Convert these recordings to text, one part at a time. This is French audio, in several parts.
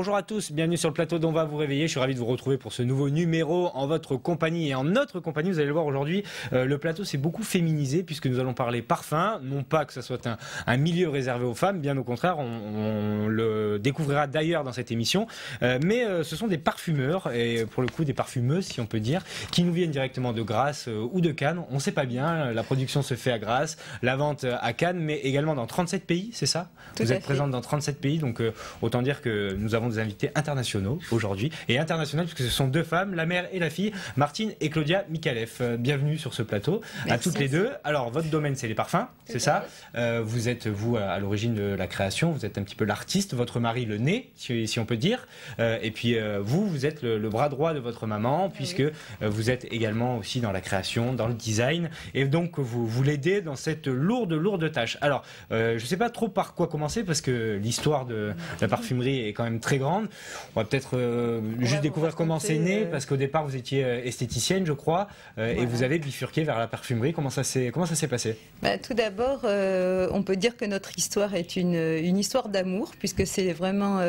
Bonjour à tous, bienvenue sur le plateau d'On va vous réveiller. Je suis ravi de vous retrouver pour ce nouveau numéro en votre compagnie et en notre compagnie. Vous allez le voir aujourd'hui, le plateau s'est beaucoup féminisé puisque nous allons parler parfum. Non pas que ce soit un milieu réservé aux femmes, bien au contraire, on le découvrira d'ailleurs dans cette émission. Mais ce sont des parfumeurs et pour le coup des parfumeuses, si on peut dire, qui nous viennent directement de Grasse ou de Cannes. On ne sait pas bien, la production se fait à Grasse, la vente à Cannes, mais également dans 37 pays, c'est ça? Vous êtes présente dans 37 pays, donc autant dire que nous avons des invités internationaux aujourd'hui, et internationales puisque ce sont deux femmes, la mère et la fille, Martine et Claudia Mikalev. Bienvenue sur ce plateau. Merci. À toutes les deux. Alors votre domaine c'est les parfums, c'est ça? Vous êtes vous à l'origine de la création, vous êtes un petit peu l'artiste, votre mari le nez, si on peut dire, et puis vous êtes le bras droit de votre maman puisque vous êtes également aussi dans la création, dans le design, et donc vous l'aidez dans cette lourde tâche. Alors je ne sais pas trop par quoi commencer parce que l'histoire de la parfumerie est quand même très grande. On va peut-être juste découvrir comment c'est né, parce qu'au départ vous étiez esthéticienne, je crois, et vous avez bifurqué vers la parfumerie. Comment ça s'est passé? Tout d'abord, on peut dire que notre histoire est une histoire d'amour, puisque c'est vraiment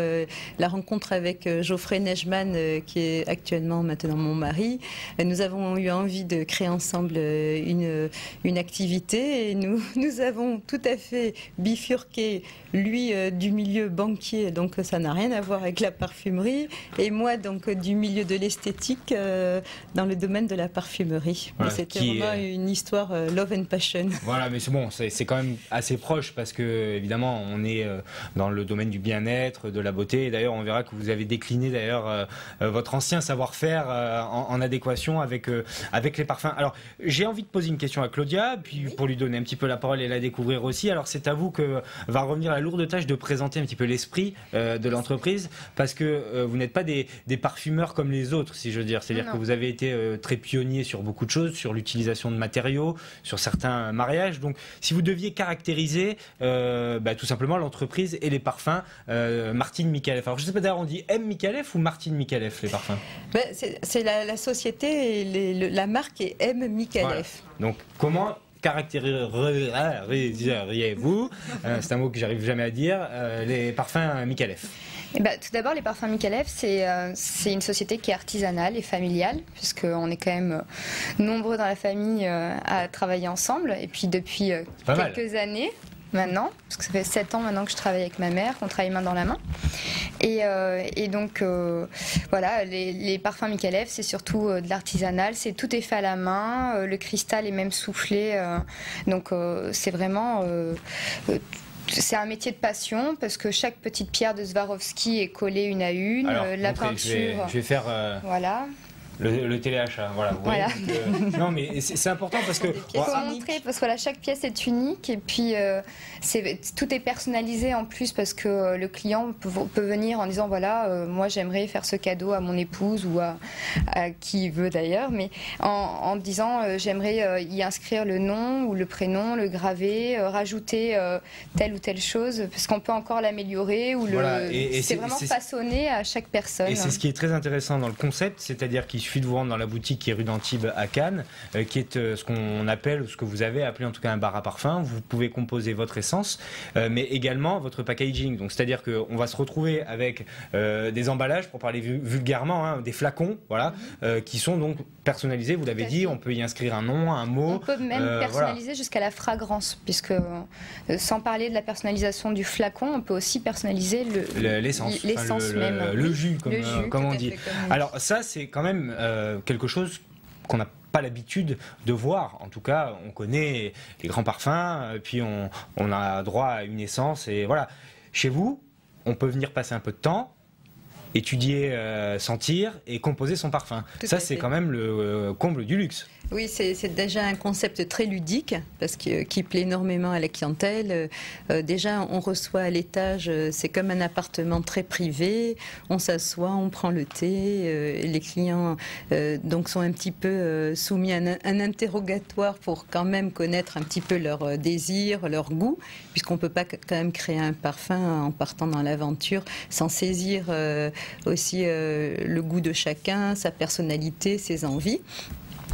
la rencontre avec Geoffrey Neigemann, qui est actuellement maintenant mon mari. Nous avons eu envie de créer ensemble une activité, et nous avons tout à fait bifurqué, lui du milieu banquier, donc ça n'a rien à voir avec la parfumerie, et moi donc du milieu de l'esthétique dans le domaine de la parfumerie. Voilà, c'était vraiment une histoire love and passion. Voilà, mais c'est bon, c'est quand même assez proche parce que évidemment on est dans le domaine du bien-être, de la beauté, et d'ailleurs on verra que vous avez décliné d'ailleurs votre ancien savoir-faire en adéquation avec les parfums. Alors j'ai envie de poser une question à Claudia, puis pour lui donner un petit peu la parole et la découvrir aussi. Alors c'est à vous que va revenir la lourde tâche de présenter un petit peu l'esprit de l'entreprise, parce que vous n'êtes pas des parfumeurs comme les autres, si je veux dire. C'est-à-dire que vous avez été très pionnier sur beaucoup de choses, sur l'utilisation de matériaux, sur certains mariages. Donc si vous deviez caractériser tout simplement l'entreprise et les parfums, Martine Mikalev. Alors je ne sais pas d'ailleurs, on dit M Mikalev ou Martine Mikalev, les parfums? C'est la société et la marque est M Mikalev. Voilà. Donc comment caractériseriez-vous, c'est un mot que j'arrive jamais à dire, les parfums Mikalev? Tout d'abord, les parfums Mikalev, c'est une société qui est artisanale et familiale, puisqu'on est quand même nombreux dans la famille à travailler ensemble, et puis depuis quelques années maintenant, parce que ça fait 7 ans maintenant que je travaille avec ma mère, qu'on travaille main dans la main. Et donc, voilà, les parfums Mikalev, c'est surtout de l'artisanal, tout est fait à la main, le cristal est même soufflé, donc c'est vraiment... c'est un métier de passion parce que chaque petite pierre de Swarovski est collée une à une. Alors, la peinture. Je vais faire. Voilà. Le téléachat, voilà. Voilà. Non, mais c'est important parce que... Il faut montrer, parce que voilà, chaque pièce est unique et puis tout est personnalisé en plus parce que le client peut venir en disant voilà, moi j'aimerais faire ce cadeau à mon épouse ou à qui veut d'ailleurs, mais en disant j'aimerais y inscrire le nom ou le prénom, le graver, rajouter telle ou telle chose parce qu'on peut encore l'améliorer ou voilà, c'est vraiment façonné à chaque personne. Et c'est ce qui est très intéressant dans le concept, c'est-à-dire qu'il suffit de vous rendre dans la boutique qui est rue d'Antibes à Cannes, qui est ce qu'on appelle, ou ce que vous avez appelé en tout cas un bar à parfum. Vous pouvez composer votre essence, mais également votre packaging. Donc c'est-à-dire qu'on va se retrouver avec des emballages, pour parler vulgairement, des flacons, voilà, qui sont donc personnalisés. Vous l'avez dit, on peut y inscrire un nom, un mot. On peut même personnaliser jusqu'à la fragrance, puisque sans parler de la personnalisation du flacon, on peut aussi personnaliser l'essence même. Le jus, comme on dit. Alors ça, c'est quand même quelque chose qu'on n'a pas l'habitude de voir. En tout cas, on connaît les grands parfums, puis on a droit à une essence, et voilà. Chez vous, on peut venir passer un peu de temps, étudier, sentir et composer son parfum. Ça, c'est quand même le comble du luxe. Oui, c'est déjà un concept très ludique parce qui plaît énormément à la clientèle. Déjà, on reçoit à l'étage, c'est comme un appartement très privé. On s'assoit, on prend le thé. Les clients donc sont un petit peu soumis à un interrogatoire pour quand même connaître un petit peu leurs désirs, leur goût, puisqu'on ne peut pas quand même créer un parfum en partant dans l'aventure sans saisir aussi le goût de chacun, sa personnalité, ses envies.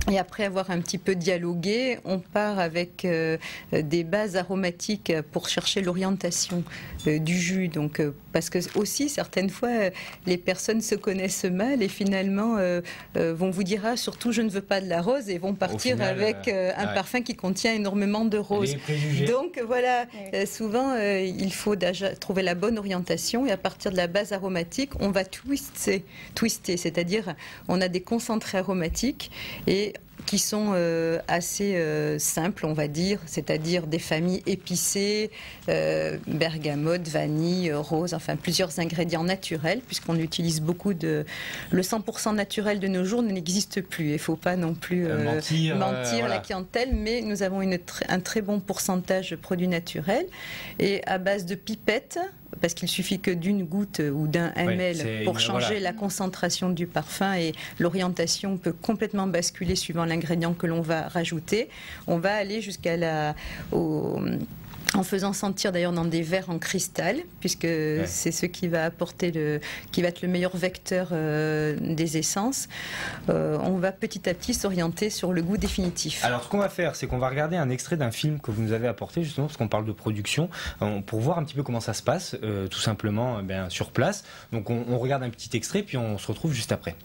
Et après avoir un petit peu dialogué, on part avec des bases aromatiques pour chercher l'orientation du jus. Donc parce que aussi certaines fois les personnes se connaissent mal et finalement vont vous dire surtout je ne veux pas de la rose et vont partir final, avec un parfum qui contient énormément de rose. Donc voilà, souvent il faut déjà trouver la bonne orientation et à partir de la base aromatique, on va twister, c'est-à-dire on a des concentrés aromatiques et qui sont assez simples, on va dire, c'est-à-dire des familles épicées, bergamote, vanille, rose, enfin plusieurs ingrédients naturels, puisqu'on utilise beaucoup de... Le 100% naturel de nos jours n'existe plus. Il ne faut pas non plus mentir voilà. La clientèle, mais nous avons un très bon pourcentage de produits naturels et à base de pipettes, parce qu'il suffit que d'une goutte ou d'un ml pour changer la concentration du parfum et l'orientation peut complètement basculer suivant l'ingrédient que l'on va rajouter. On va aller jusqu'à en faisant sentir d'ailleurs dans des verres en cristal, puisque c'est ce qui va apporter qui va être le meilleur vecteur des essences. On va petit à petit s'orienter sur le goût définitif. Alors ce qu'on va faire, c'est qu'on va regarder un extrait d'un film que vous nous avez apporté, justement, parce qu'on parle de production, pour voir un petit peu comment ça se passe, tout simplement sur place. Donc on regarde un petit extrait, puis on se retrouve juste après.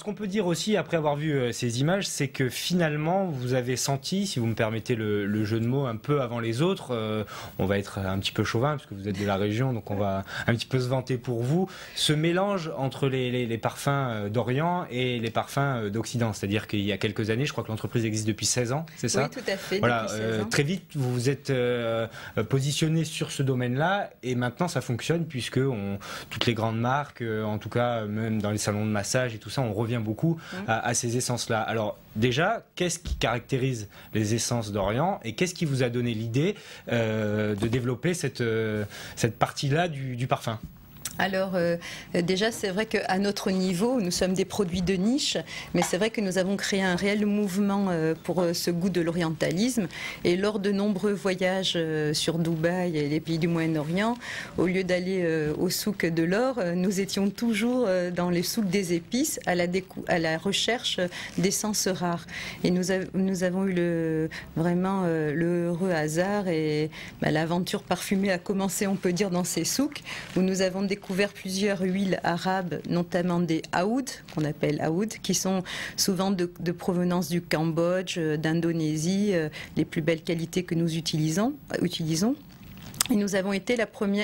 qu'on peut dire aussi, après avoir vu ces images, c'est que finalement, vous avez senti, si vous me permettez le jeu de mots, un peu avant les autres, on va être un petit peu chauvin, puisque vous êtes de la région, donc on va un petit peu se vanter pour vous, ce mélange entre les parfums d'Orient et les parfums d'Occident. C'est-à-dire qu'il y a quelques années, je crois que l'entreprise existe depuis 16 ans, c'est ça? Oui, tout à fait. Voilà, depuis 16 ans. très vite, vous vous êtes positionné sur ce domaine-là, et maintenant ça fonctionne, puisque toutes les grandes marques, en tout cas même dans les salons de massage et tout ça, on revient beaucoup à ces essences-là. Alors déjà, qu'est-ce qui caractérise les essences d'Orient et qu'est-ce qui vous a donné l'idée de développer cette partie-là du parfum? Alors déjà c'est vrai qu'à notre niveau nous sommes des produits de niche, mais c'est vrai que nous avons créé un réel mouvement pour ce goût de l'orientalisme, et lors de nombreux voyages sur Dubaï et les pays du Moyen-Orient, au lieu d'aller au souk de l'or, nous étions toujours dans les souks des épices à la recherche d'essences rares, et nous avons eu vraiment le heureux hasard, et l'aventure parfumée a commencé, on peut dire, dans ces souks où nous avons découvert plusieurs huiles arabes, notamment des oud, qu'on appelle oud, qui sont souvent de provenance du Cambodge, d'Indonésie, les plus belles qualités que nous utilisons. Et nous avons été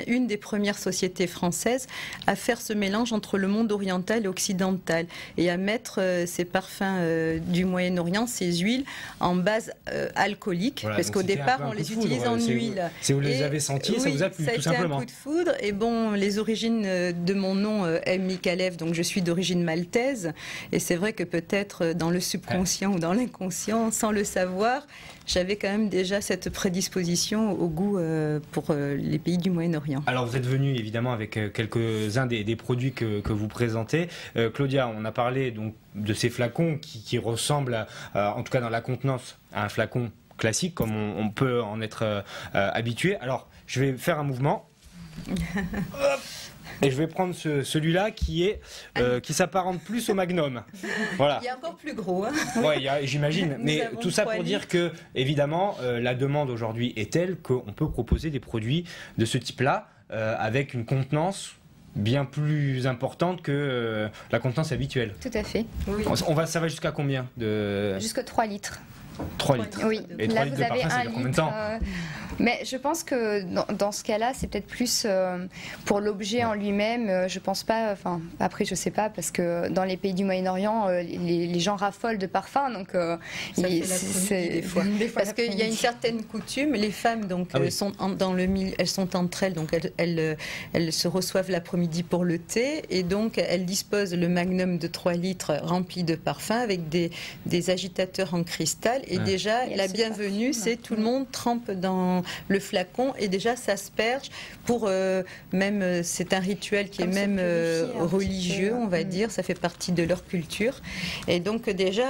une des premières sociétés françaises à faire ce mélange entre le monde oriental et occidental, et à mettre ces parfums du Moyen-Orient, ces huiles, en base alcoolique, voilà, parce qu'au départ on les utilise en huile. Si vous les avez sentis, ça vous a plu, tout simplement. Ça a été un coup de foudre. Et bon, les origines de mon nom, M. Mikalev, donc je suis d'origine maltaise, et c'est vrai que peut-être dans le subconscient ou dans l'inconscient, sans le savoir, j'avais quand même déjà cette prédisposition au goût pour les pays du Moyen-Orient. Alors vous êtes venu évidemment avec quelques-uns des produits que vous présentez. Claudia, on a parlé donc de ces flacons qui ressemblent, en tout cas dans la contenance, à un flacon classique, comme on peut en être habitué. Alors je vais faire un mouvement. Hop. Et je vais prendre celui-là qui s'apparente plus au Magnum. Voilà. Il y a encore plus gros. Hein. Ouais, j'imagine. Mais tout ça pour dire que, évidemment, la demande aujourd'hui est telle qu'on peut proposer des produits de ce type-là avec une contenance bien plus importante que la contenance habituelle. Tout à fait. Oui. Ça va jusqu'à combien Jusqu'à 3 litres. 3 litres. Oui, et 3 là litres vous de avez parfum, 1 litre. Combien de temps Mais je pense que dans ce cas-là, c'est peut-être plus pour l'objet en lui-même. Je pense pas. Enfin, après, je sais pas, parce que dans les pays du Moyen-Orient, les gens raffolent de parfums, donc c'est des fois. Parce qu'il y a une certaine coutume. Les femmes donc sont dans le milieu, elles sont entre elles, donc elles se reçoivent l'après-midi pour le thé, et donc elles disposent le magnum de 3 litres rempli de parfums avec des agitateurs en cristal. Et déjà, la bienvenue, c'est tout le monde trempe dans le flacon, et déjà s'asperge pour même, c'est un rituel qui est même religieux, on va dire, ça fait partie de leur culture. Et donc déjà,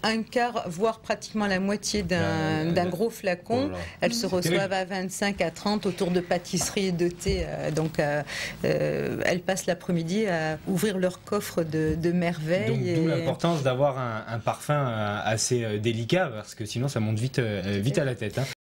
un quart, voire pratiquement la moitié d'un gros flacon, elles se reçoivent à 25 à 30 autour de pâtisseries et de thé. Donc elles passent l'après-midi à ouvrir leur coffre de merveilles. D'où l'importance d'avoir un parfum assez délicat, parce que sinon ça monte vite à la tête. Hein.